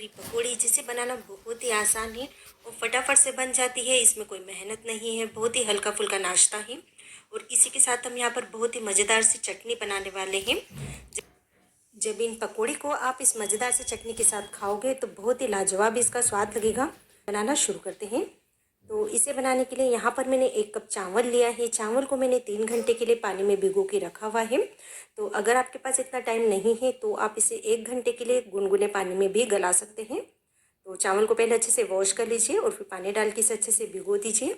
पूरी पकौड़ी जिसे बनाना बहुत ही आसान है और फटाफट से बन जाती है। इसमें कोई मेहनत नहीं है, बहुत ही हल्का फुल्का नाश्ता है। और इसी के साथ हम यहाँ पर बहुत ही मज़ेदार सी चटनी बनाने वाले हैं। जब इन पकौड़ी को आप इस मज़ेदार से चटनी के साथ खाओगे तो बहुत ही लाजवाब इसका स्वाद लगेगा। बनाना शुरू करते हैं। तो इसे बनाने के लिए यहाँ पर मैंने 1 कप चावल लिया है। चावल को मैंने 3 घंटे के लिए पानी में भिगो के रखा हुआ है। तो अगर आपके पास इतना टाइम नहीं है तो आप इसे 1 घंटे के लिए गुनगुने पानी में भी गला सकते हैं। तो चावल को पहले अच्छे से वॉश कर लीजिए और फिर पानी डाल के इसे अच्छे से भिगो दीजिए।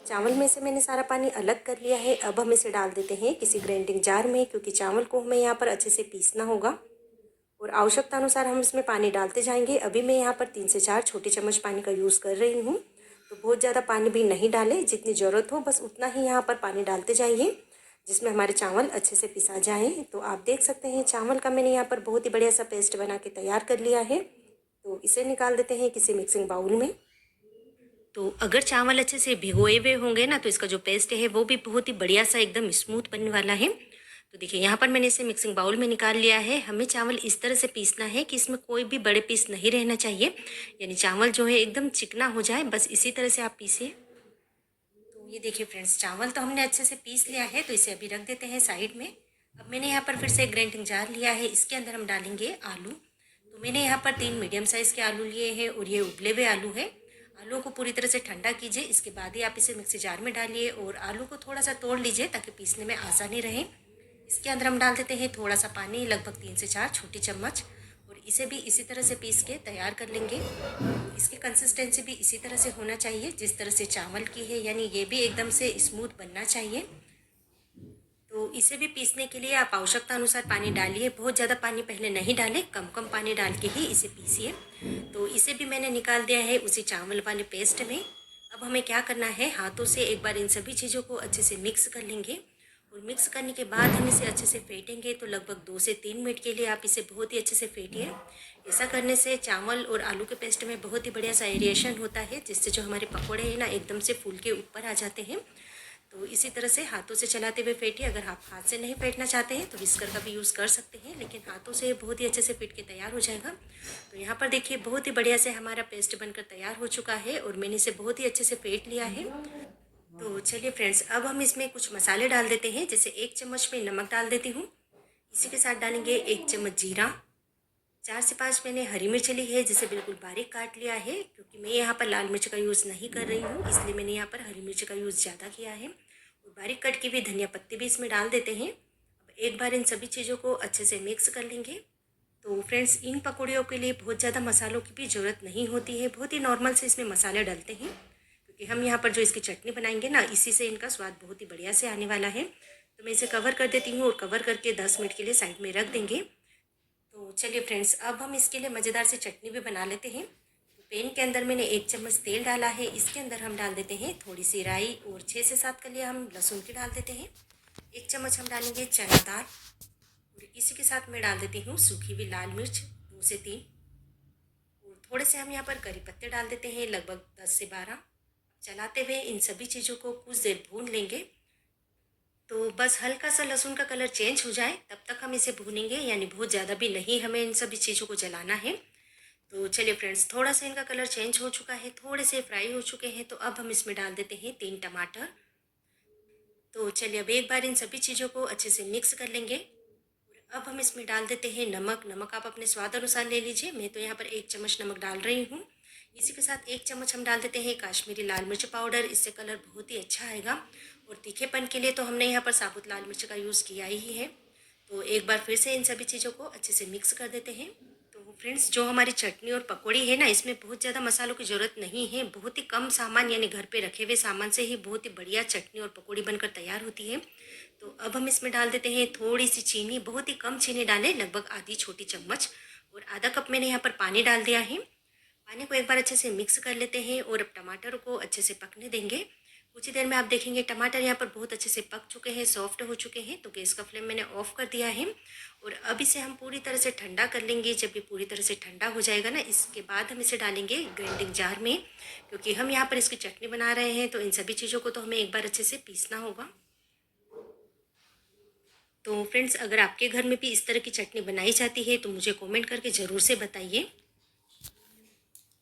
चावल में से मैंने सारा पानी अलग कर लिया है। अब हम इसे डाल देते हैं किसी ग्राइंडिंग जार में, क्योंकि चावल को हमें यहाँ पर अच्छे से पीसना होगा और आवश्यकता अनुसार हम इसमें पानी डालते जाएंगे। अभी मैं यहाँ पर 3 से 4 छोटे चम्मच पानी का यूज़ कर रही हूँ। तो बहुत ज़्यादा पानी भी नहीं डालें, जितनी ज़रूरत हो बस उतना ही यहाँ पर पानी डालते जाइए, जिसमें हमारे चावल अच्छे से पिसा जाए। तो आप देख सकते हैं चावल का मैंने यहाँ पर बहुत ही बढ़िया सा पेस्ट बना के तैयार कर लिया है। तो इसे निकाल देते हैं किसी मिक्सिंग बाउल में। तो अगर चावल अच्छे से भिगोए हुए होंगे ना तो इसका जो पेस्ट है वो भी बहुत ही बढ़िया सा एकदम स्मूथ बनने वाला है। तो देखिए यहाँ पर मैंने इसे मिक्सिंग बाउल में निकाल लिया है। हमें चावल इस तरह से पीसना है कि इसमें कोई भी बड़े पीस नहीं रहना चाहिए, यानी चावल जो है एकदम चिकना हो जाए, बस इसी तरह से आप पीसिए। तो ये देखिए फ्रेंड्स, चावल तो हमने अच्छे से पीस लिया है, तो इसे अभी रख देते हैं साइड में। अब मैंने यहाँ पर फिर से ग्राइंडिंग जार लिया है, इसके अंदर हम डालेंगे आलू। तो मैंने यहाँ पर 3 मीडियम साइज़ के आलू लिए हैं और ये उबले हुए आलू है। आलू को पूरी तरह से ठंडा कीजिए, इसके बाद ही आप इसे मिक्सी जार में डालिए और आलू को थोड़ा सा तोड़ लीजिए ताकि पीसने में आसानी रहे। इसके अंदर हम डाल देते हैं थोड़ा सा पानी, लगभग 3 से 4 छोटी चम्मच, और इसे भी इसी तरह से पीस के तैयार कर लेंगे। इसकी कंसिस्टेंसी भी इसी तरह से होना चाहिए जिस तरह से चावल की है, यानी ये भी एकदम से स्मूथ बनना चाहिए। तो इसे भी पीसने के लिए आप आवश्यकता अनुसार पानी डालिए, बहुत ज़्यादा पानी पहले नहीं डालें, कम कम पानी डाल के ही इसे पीसिए। तो इसे भी मैंने निकाल दिया है उसी चावल वाले पेस्ट में। अब हमें क्या करना है, हाथों से एक बार इन सभी चीज़ों को अच्छे से मिक्स कर लेंगे और मिक्स करने के बाद हम इसे अच्छे से फेंटेंगे। तो लगभग 2 से 3 मिनट के लिए आप इसे बहुत ही अच्छे से फेंटिए। ऐसा करने से चावल और आलू के पेस्ट में बहुत ही बढ़िया सा एरिएशन होता है, जिससे जो हमारे पकौड़े हैं ना एकदम से फूल के ऊपर आ जाते हैं। तो इसी तरह से हाथों से चलाते हुए फेंटिए। अगर आप हाथ से नहीं फेंटना चाहते हैं तो विस्कर का भी यूज़ कर सकते हैं, लेकिन हाथों से बहुत ही अच्छे से फेंट के तैयार हो जाएगा। तो यहाँ पर देखिए बहुत ही बढ़िया से हमारा पेस्ट बनकर तैयार हो चुका है और मैंने इसे बहुत ही अच्छे से फेंट लिया है। तो चलिए फ्रेंड्स, अब हम इसमें कुछ मसाले डाल देते हैं। जैसे 1 चम्मच में नमक डाल देती हूँ, इसी के साथ डालेंगे 1 चम्मच जीरा। 4 से 5 मैंने हरी मिर्च ली है, जिसे बिल्कुल बारीक काट लिया है, क्योंकि मैं यहाँ पर लाल मिर्च का यूज़ नहीं कर रही हूँ, इसलिए मैंने यहाँ पर हरी मिर्च का यूज़ ज़्यादा किया है। और बारीक कट की हुई धनिया पत्ती भी इसमें डाल देते हैं। अब एक बार इन सभी चीज़ों को अच्छे से मिक्स कर लेंगे। तो फ्रेंड्स, इन पकौड़ियों के लिए बहुत ज़्यादा मसालों की भी ज़रूरत नहीं होती है, बहुत ही नॉर्मल से इसमें मसाले डलते हैं, क्योंकि हम यहाँ पर जो इसकी चटनी बनाएंगे ना, इसी से इनका स्वाद बहुत ही बढ़िया से आने वाला है। तो मैं इसे कवर कर देती हूँ और कवर करके 10 मिनट के लिए साइड में रख देंगे। तो चलिए फ्रेंड्स, अब हम इसके लिए मज़ेदार सी चटनी भी बना लेते हैं। तो पैन के अंदर मैंने 1 चम्मच तेल डाला है, इसके अंदर हम डाल देते हैं थोड़ी सी राई और 6 से 7 कलियाँ हम लहसुन की डाल देते हैं। 1 चम्मच हम डालेंगे चना दाल और इसी के साथ मैं डाल देती हूँ सूखी हुई लाल मिर्च 2 से 3, और थोड़े से हम यहाँ पर करी पत्ते डाल देते हैं, लगभग 10 से 12। चलाते हुए इन सभी चीज़ों को कुछ देर भून लेंगे। तो बस हल्का सा लहसुन का कलर चेंज हो जाए तब तक हम इसे भूनेंगे, यानी बहुत ज़्यादा भी नहीं हमें इन सभी चीज़ों को जलाना है। तो चलिए फ्रेंड्स, थोड़ा सा इनका कलर चेंज हो चुका है, थोड़े से फ्राई हो चुके हैं। तो अब हम इसमें डाल देते हैं 3 टमाटर। तो चलिए अब एक बार इन सभी चीज़ों को अच्छे से मिक्स कर लेंगे। और अब हम इसमें डाल देते हैं नमक। नमक आप अपने स्वाद अनुसार ले लीजिए, मैं तो यहाँ पर 1 चम्मच नमक डाल रही हूँ। इसी के साथ 1 चम्मच हम डाल देते हैं काश्मीरी लाल मिर्च पाउडर, इससे कलर बहुत ही अच्छा आएगा। और तीखेपन के लिए तो हमने यहाँ पर साबुत लाल मिर्च का यूज़ किया ही है। तो एक बार फिर से इन सभी चीज़ों को अच्छे से मिक्स कर देते हैं। तो फ्रेंड्स, जो हमारी चटनी और पकौड़ी है ना, इसमें बहुत ज़्यादा मसालों की ज़रूरत नहीं है, बहुत ही कम सामान, यानी घर पे रखे हुए सामान से ही बहुत ही बढ़िया चटनी और पकौड़ी बनकर तैयार होती है। तो अब हम इसमें डाल देते हैं थोड़ी सी चीनी, बहुत ही कम चीनी डालें, लगभग आधी छोटी चम्मच, और आधा कप मैंने यहाँ पर पानी डाल दिया है। पानी को एक बार अच्छे से मिक्स कर लेते हैं और अब टमाटर को अच्छे से पकने देंगे। कुछ ही देर में आप देखेंगे टमाटर यहाँ पर बहुत अच्छे से पक चुके हैं, सॉफ्ट हो चुके हैं। तो गैस का फ्लेम मैंने ऑफ कर दिया है और अब इसे हम पूरी तरह से ठंडा कर लेंगे। जब ये पूरी तरह से ठंडा हो जाएगा ना, इसके बाद हम इसे डालेंगे ग्राइंडिंग जार में, क्योंकि हम यहाँ पर इसकी चटनी बना रहे हैं। तो इन सभी चीज़ों को तो हमें एक बार अच्छे से पीसना होगा। तो फ्रेंड्स, अगर आपके घर में भी इस तरह की चटनी बनाई जाती है तो मुझे कमेंट करके ज़रूर से बताइए।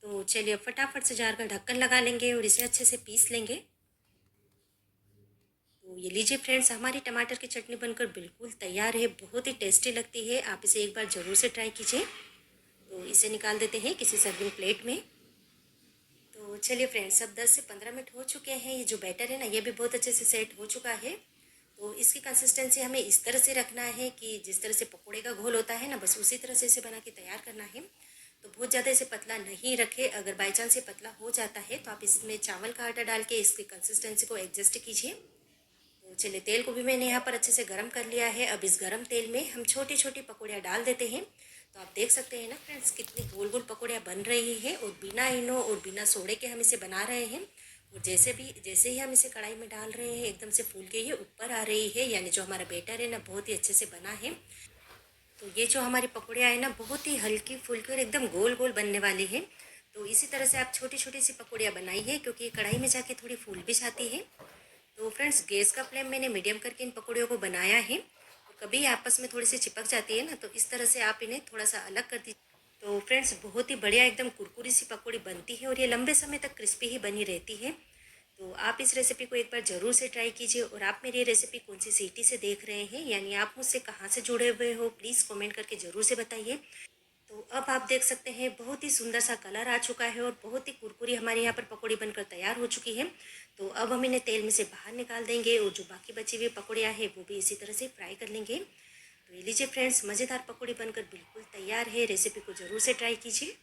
तो चलिए अब फटाफट से जार का ढक्कन लगा लेंगे और इसे अच्छे से पीस लेंगे। तो ये लीजिए फ्रेंड्स, हमारी टमाटर की चटनी बनकर बिल्कुल तैयार है। बहुत ही टेस्टी लगती है, आप इसे एक बार ज़रूर से ट्राई कीजिए। तो इसे निकाल देते हैं किसी सर्विंग प्लेट में। तो चलिए फ्रेंड्स, अब 10 से 15 मिनट हो चुके हैं। ये जो बैटर है ना, ये भी बहुत अच्छे से सेट हो चुका है। तो इसकी कंसिस्टेंसी हमें इस तरह से रखना है कि जिस तरह से पकोड़े का घोल होता है ना, बस उसी तरह से इसे बना के तैयार करना है। तो बहुत ज़्यादा इसे पतला नहीं रखे। अगर बाई चांस ये पतला हो जाता है तो आप इसमें चावल का आटा डाल के इसकी कंसिस्टेंसी को एडजस्ट कीजिए। तो चलिए, तेल को भी मैंने यहाँ पर अच्छे से गर्म कर लिया है। अब इस गर्म तेल में हम छोटी छोटी पकौड़ियाँ डाल देते हैं। तो आप देख सकते हैं ना फ्रेंड्स, कितनी गोल गोल पकौड़ियाँ बन रही है और बिना इनो और बिना सोडे के हम इसे बना रहे हैं। और जैसे ही हम इसे कढ़ाई में डाल रहे हैं, एकदम से फूल के ये ऊपर आ रही है, यानी जो हमारा बैटर है ना, बहुत ही अच्छे से बना है। तो ये जो हमारी पकौड़ियाँ है ना, बहुत ही हल्की फुल्की और एकदम गोल गोल बनने वाली है। तो इसी तरह से आप छोटी छोटी सी पकौड़ियाँ बनाई है, क्योंकि ये कढ़ाई में जाके थोड़ी फूल भी जाती है। तो फ्रेंड्स, गैस का फ्लेम मैंने मीडियम करके इन पकौड़ियों को बनाया है। और कभी आपस में थोड़ी सी चिपक जाती है ना, तो इस तरह से आप इन्हें थोड़ा सा अलग कर दीजिए। तो फ्रेंड्स, बहुत ही बढ़िया एकदम कुरकुरी सी पकौड़ी बनती है और ये लंबे समय तक क्रिस्पी ही बनी रहती है। तो आप इस रेसिपी को एक बार ज़रूर से ट्राई कीजिए। और आप मेरी ये रेसिपी कौन सी सिटी से देख रहे हैं, यानी आप मुझसे कहाँ से जुड़े हुए हो, प्लीज़ कमेंट करके ज़रूर से बताइए। तो अब आप देख सकते हैं, बहुत ही सुंदर सा कलर आ चुका है और बहुत ही कुरकुरी हमारे यहाँ पर पकौड़ी बनकर तैयार हो चुकी है। तो अब हम इन्हें तेल में से बाहर निकाल देंगे और जो बाकी बची हुई पकौड़ियाँ हैं वो भी इसी तरह से फ्राई कर लेंगे। तो ये लीजिए फ्रेंड्स, मज़ेदार पकौड़ी बनकर बिल्कुल तैयार है। रेसिपी को ज़रूर से ट्राई कीजिए।